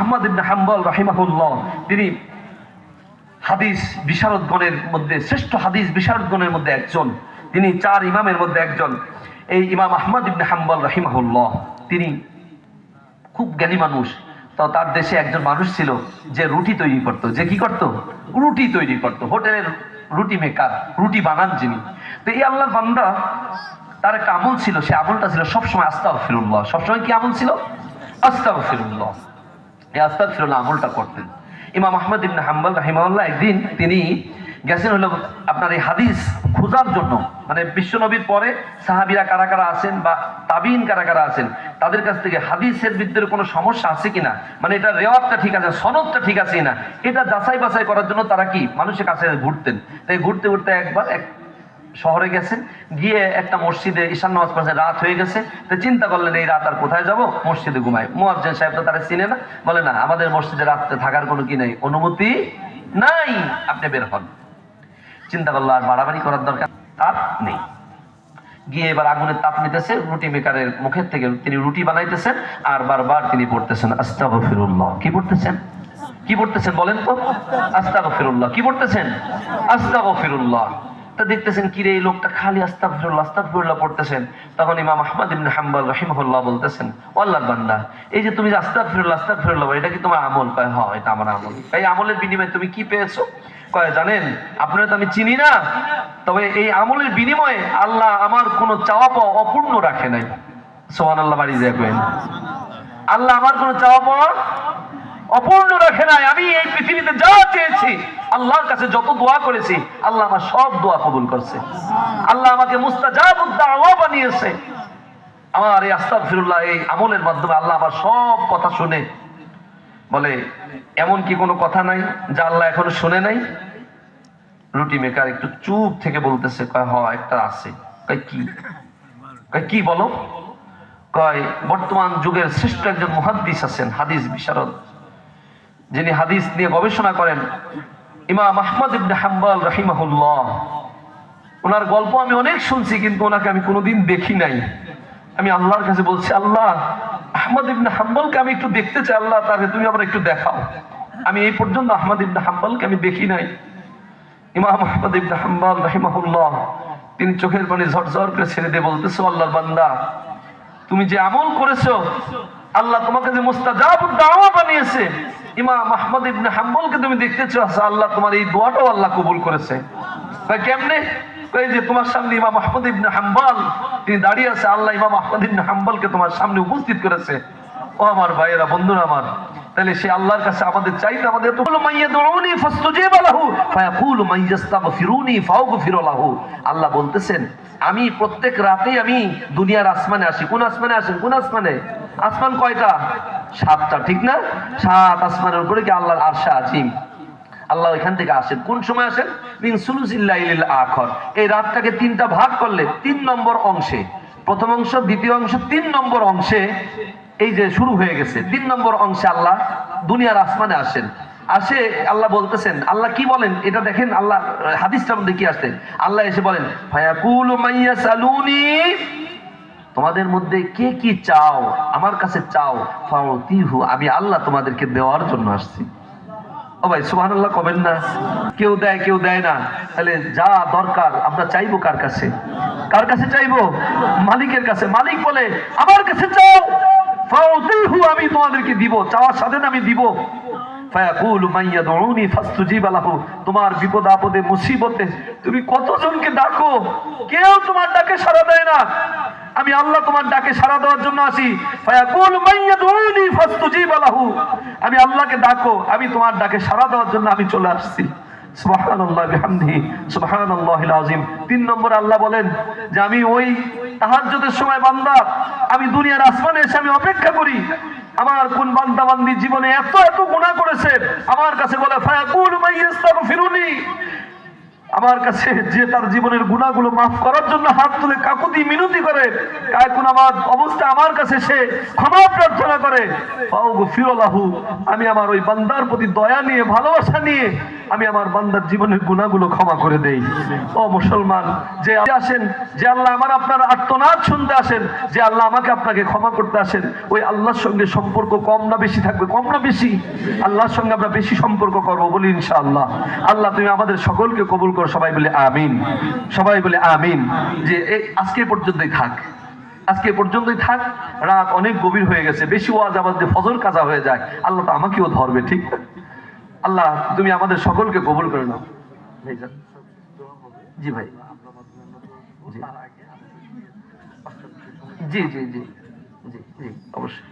আহমদ ইবনে হাম্বল রাহিমাহুল্লাহ তিনি হাদিস বিশারদগণের মধ্যে শ্রেষ্ঠ হাদিস বিশারদগণের মধ্যে একজন, তিনি 4 ইমামের মধ্যে একজন। এই ইমাম আহমদ ইবনে হাম্বল রাহিমাহুল্লাহ তিনি খুব জ্ঞানী মানুষ। তো তার দেশে একজন মানুষ ছিল যে রুটি তৈরি করত, যে কি করত, রুটি তৈরি করত, হোটেলের রুটি মেকার, রুটি বানান যিনি। তো এই আল্লাহর বান্দা তার একটা আমল ছিল, সে আমলটা ছিল সবসময় আস্তাগফিরুল্লাহ। সবসময় কি আমল ছিল? আস্তাগফিরুল্লাহ। এই আস্তাগফিরুল্লাহ আমলটা করতেন ইমাম আহমদ ইবনে হাম্বল রাহিমাহুল্লাহ। একদিন তিনি গেছেন হলো আপনার এই হাদিস খোঁজার জন্য, মানে বিশ্বনবীর পরে সাহাবীরা কারা কারা আছেন বা তাবিঈন কারা কারা আছেন, তাদের কাছ থেকে হাদিসের ভিতরে কোনো সমস্যা আছে কিনা, মানে এটা রেওয়াতটা ঠিক আছে, সনদটা ঠিক আছে কিনা, এটা যাচাই বাছাই করার জন্য তারা কি মানুষের কাছে ঘুরতেন। তাই ঘুরতে ঘুরতে একবার এক শহরে গেছেন, গিয়ে একটা মসজিদে ঈশান নামাজ পড়ছে, রাত হয়ে গেছে। তো চিন্তা করলেন এই রাত আর কোথায় যাব, মসজিদে ঘুমাই। মুয়াজ্জিন সাহেব তো তারা চিনে না, বলে না আমাদের মসজিদে রাত্রে থাকার কোনো কি নাই, অনুমতি নাই, আপনি বের হন। চিন্তা করলো আর বাড়াবাড়ি করার দরকার তার নেই। গিয়ে এবার আগুনের তাপ নিতেছে, রুটি মেকারের মুখের থেকে তিনি রুটি বানাইতেছেন আর বারবার তিনি পড়তেছেন আস্তাগফিরুল্লাহ। কি পড়তেছেন? কি পড়তেছেন বলেন তো? আস্তাগফিরুল্লাহ। কি পড়তেছেন? আস্তাগফিরুল্লাহ। তা দেখতেছেন কিরে এই লোকটা খালি আস্তাগফিরুল্লাহ আস্তাগফিরুল্লাহ পড়তেছেন। তখন ইমাম আহমদ ইবনে হাম্বল রাহিমাহুল্লাহ বলতেছেন, ও আল্লাহর বান্দা, এই যে তুমি আস্তাগফিরুল্লাহ আস্তাগফিরুল্লাহ এটা কি তোমার আমল? কয় হ্যাঁ এটা আমার আমল। এই আমলের বিনিময়ে তুমি কি পেয়েছো? কয় জানেন আপনারা তো আমি চিনি না, তবে এই আমলের বিনিময়ে আল্লাহ আমার কোনো চাওয়া পাওয়া অপূর্ণ রাখে নাই। সুবহানাল্লাহ বাড়ি যায় কইন, আল্লাহ আমার কোনো চাওয়া পাওয়া অপূর্ণ রাখে নাই। আমি এই পৃথিবীতে যা চেয়েছি, আল্লাহর কাছে যত দোয়া করেছি, আল্লাহ আমার সব দোয়া কবুল করছে। আল্লাহ আমাকে মুস্তাজাবুদ দাওয়া বানিয়েছে। আমার এই আস্তাগফিরুল্লাহ এই আমলের মাধ্যমে আল্লাহ আমার সব কথা শুনে। বলে এমন কি কোনো কথা নাই যা আল্লাহ এখনো শুনে নাই? রুটি মেকার একটু চুপ থেকে বলতেছে, কয় হ একটা আছে। কয় কি? কয় কি বলো? কয় বর্তমান যুগের শ্রেষ্ঠ একজন মুহাদ্দিস আছেন, হাদিস বিশারদ, যিনি হাদিস নিয়ে গবেষণা করেন, ইমাম আহমদ ইবনে হাম্বল রাহিমাহুল্লাহ। ওনার গল্প আমি অনেক শুনছি, কিন্তু ওনাকে আমি কোনোদিন দেখি নাই। আমি আল্লাহর কাছে বলছি, আল্লাহ আহমদ ইবনে হাম্বলকে আমি একটু দেখতে চাই, আল্লাহ তাকে তুমি আমার একটু দেখাও। আমি এই পর্যন্ত আহমদ ইবনে হাম্বলকে আমি দেখি নাই। ইমাম আহমদ ইবনে হাম্বল রাহিমাহুল্লাহ তিনি চোখের পানি ঝরঝর করে ছেড়ে দিয়ে বলতেছো, আল্লাহর বান্দা তুমি যে আমল করেছো, আল্লাহ তোমাকে যে মুস্তাজাবুদ দাওয়া বানিয়েছে, ইমাম আহমদ ইবনে হাম্বলকে তুমি দেখতে চাচ্ছো, আল্লাহ তোমার এই দোয়াটাও আল্লাহ কবুল করেছে। তাই কেমনে? এই যে তোমার সামনে ইমাম আহমদ ইবনে হাম্বল তিনি দাঁড়িয়ে আছে, আল্লাহ ইমাম আহমদ ইবনে হাম্বলকে তোমার সামনে উপস্থিত করেছে। ও আমার ভাইয়েরা, বন্ধুরা আমার, তাহলে সে আল্লাহর কাছে আমাদের চাইতে আমাদের এত মাইয়াদউনি ফাসতাজিব লাহু ফায়াকুলু মাইয়াস্তাগফিরুনি ফাগফির লাহু। আল্লাহ বলতেছেন আমি প্রত্যেক রাতেই আমি দুনিয়ার আসমানে আসি। কোন আসমানে আসেন? কোন আসমানে? আসমান কয়টা? 7টা, ঠিক না? 7 আসমানের উপরে কি আল্লাহর আরশে আজিম। আল্লাহ এখান থেকে আসেন। কোন সময় আসেন? মিন সুলুসিল লাইলিল আখির। এই রাতটাকে 3টা ভাগ করলে 3 নম্বর অংশে, প্রথম অংশ, দ্বিতীয় অংশ, 3 নম্বর অংশে এই যে শুরু হয়ে গেছে, 3 নম্বর অংশে আল্লাহ দুনিয়ার আসমানে আসেন। আসে আল্লাহ বলতেছেন, আল্লাহ কি বলেন এটা দেখেন, আল্লাহ হাদিসটার মধ্যে কি আসছে, আল্লাহ এসে বলেন ফায়াকুলু মাইয়াসালুনি, তোমাদের মধ্যে কে কি চাও আমার কাছে চাও, ফাউতিহু, আমি আল্লাহ তোমাদেরকে দেওয়ার জন্য আসছি। ও ভাই সুবহানাল্লাহ কবেন না? কেউ দেয় কেউ দেয় না, তাহলে যা দরকার আমরা চাইবো কার কাছে? কার কাছে চাইবো? মালিকের কাছে। মালিক বলে আমার কাছে চাও, ফাউতিহু, আমি তোমাদেরকে দিব, চাওয়ার সাথে আমি দিব। ফায়াকুলু মাইয়াদউনি ফাসতাজিব লাহু, তোমার বিপদ আপদে মুসিবতে তুমি কতজনকে ডাকো, কেউ তোমার ডাকে সাড়া দেয় না, আমি আল্লাহ তোমার ডাকে সাড়া দেওয়ার জন্য আসি। ফায়াকুলু মাইয়াদউনি ফাসতাজিব লাহু, আমি আল্লাহকে ডাকো, আমি তোমার ডাকে সাড়া দেওয়ার জন্য আমি চলে আসছি। সুবহানাল্লাহ বিহামদিহি সুবহানাল্লাহিল আযীম। 3 নম্বরে আল্লাহ বলেন যে আমি ওই তাহাজ্জুদের সময় বান্দা, আমি দুনিয়ার আসমানে এসে আমি অপেক্ষা করি, আমার কোন বান্দা বান্দি জীবনে এত এত গুনাহ করেছে, আমার কাছে বলে ফায়াকুলু মাইয়াস্তাগফিরুনি, আমার কাছে যে তার জীবনের গুনাহগুলো মাফ করার জন্য হাত তুলে কাকুতি মিনতি করে, এখন আমার অবস্থা আমার কাছে সে ক্ষমা প্রার্থনা করে, আমি আমার ওই বান্দার প্রতি দয়া নিয়ে ভালোবাসা নিয়ে আমি আমার বান্দার জীবনের গুনাহগুলো ক্ষমা করে দেই। ও মুসলমান, যে আসেন, যে আল্লাহ আমার আপনার আর্তনাদ শুনতে আসেন, যে আল্লাহ আমাকে আপনাকে ক্ষমা করতে আসেন, ওই আল্লাহর সঙ্গে সম্পর্ক কম না বেশি থাকবে? কম না বেশি? আল্লাহর সঙ্গে আমরা বেশি সম্পর্ক করবো, বলি ইনশাআল্লাহ। আল্লাহ তুমি আমাদের সকলকে কবুল করো, সবাই বলে আমিন, সবাই বলে আমিন। যে আজকে পর্যন্তই থাক, আজকে পর্যন্তই থাক। রাত অনেক গভীর হয়ে গেছে, বেশি ওয়াজ আমাদের ফজর কাজা হয়ে যায়, আল্লাহ তো আমাকেও ধরবে, ঠিক? আল্লাহ তুমি আমাদের সকলকে কবুল করে নাও। জি ভাই, জি জি জি জি জি অবশ্যই।